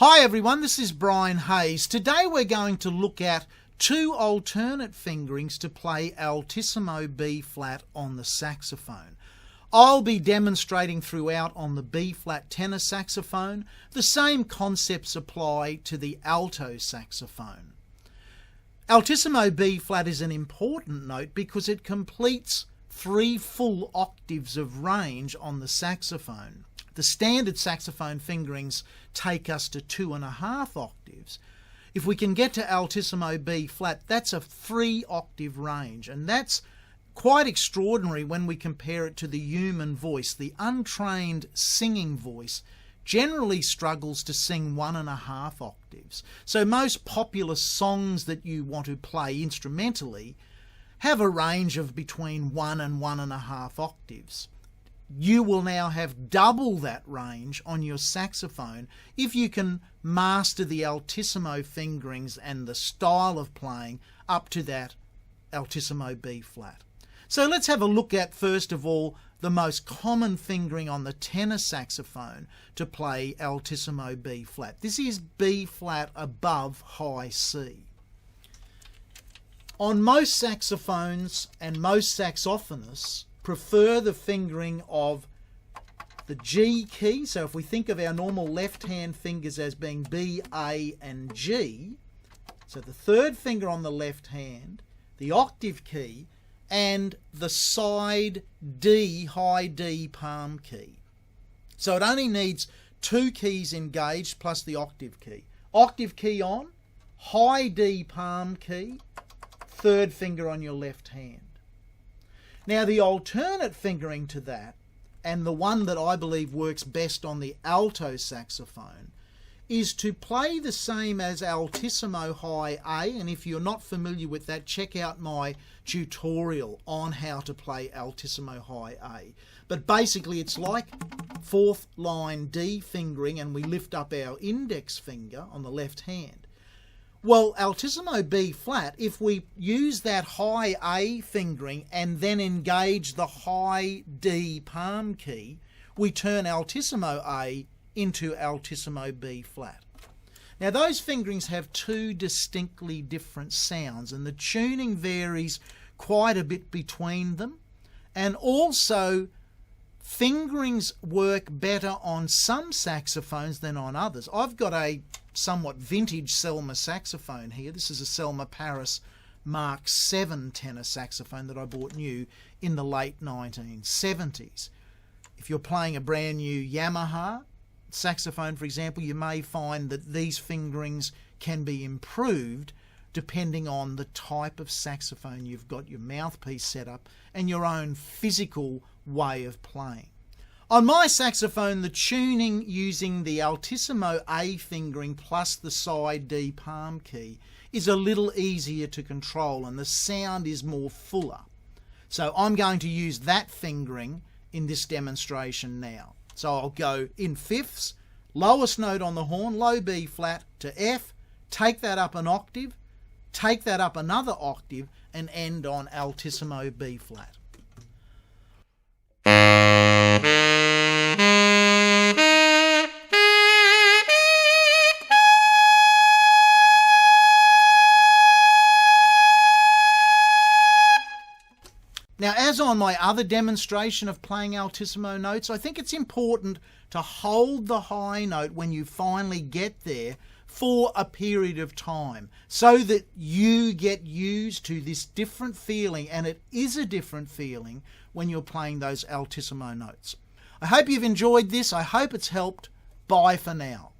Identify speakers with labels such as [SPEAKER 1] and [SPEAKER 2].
[SPEAKER 1] Hi everyone, this is Brian Hayes. Today we're going to look at two alternate fingerings to play Altissimo B flat on the saxophone. I'll be demonstrating throughout on the B flat tenor saxophone. The same concepts apply to the alto saxophone. Altissimo B flat is an important note because it completes 3 full octaves of range on the saxophone. The standard saxophone fingerings take us to 2.5 octaves. If we can get to Altissimo B flat, that's a 3 octave range, and that's quite extraordinary when we compare it to the human voice. The untrained singing voice generally struggles to sing 1.5 octaves. So most popular songs that you want to play instrumentally have a range of between 1 and 1.5 octaves. You will now have double that range on your saxophone if you can master the Altissimo fingerings and the style of playing up to that Altissimo B flat. So let's have a look at, first of all, the most common fingering on the tenor saxophone to play Altissimo B flat. This is B flat above high C. On most saxophones and most saxophonists prefer the fingering of the G key. So if we think of our normal left hand fingers as being B, A and G, so the third finger on the left hand, the octave key, and the side D, high D palm key. So it only needs 2 keys engaged plus the octave key. Octave key on, high D palm key, third finger on your left hand. Now the alternate fingering to that, and the one that I believe works best on the alto saxophone, is to play the same as Altissimo high A, and if you're not familiar with that, check out my tutorial on how to play Altissimo high A. But basically it's like 4th line D fingering, and we lift up our index finger on the left hand. Well, Altissimo B flat, if we use that high A fingering and then engage the high D palm key, we turn Altissimo A into Altissimo B flat. Now those fingerings have 2 distinctly different sounds, and the tuning varies quite a bit between them, and also fingerings work better on some saxophones than on others. I've got a somewhat vintage Selmer saxophone here. This is a Selmer Paris Mark VII tenor saxophone that I bought new in the late 1970s. If you're playing a brand new Yamaha saxophone, for example, you may find that these fingerings can be improved depending on the type of saxophone you've got, your mouthpiece set up, and your own physical way of playing. On my saxophone, the tuning using the Altissimo A fingering plus the side D palm key is a little easier to control, and the sound is more fuller. So I'm going to use that fingering in this demonstration now. So I'll go in fifths, lowest note on the horn, low B flat to F, take that up an octave, take that up another octave, and end on Altissimo B flat. Now, as on my other demonstration of playing Altissimo notes, I think it's important to hold the high note when you finally get there for a period of time so that you get used to this different feeling, and it is a different feeling when you're playing those Altissimo notes. I hope you've enjoyed this. I hope it's helped. Bye for now.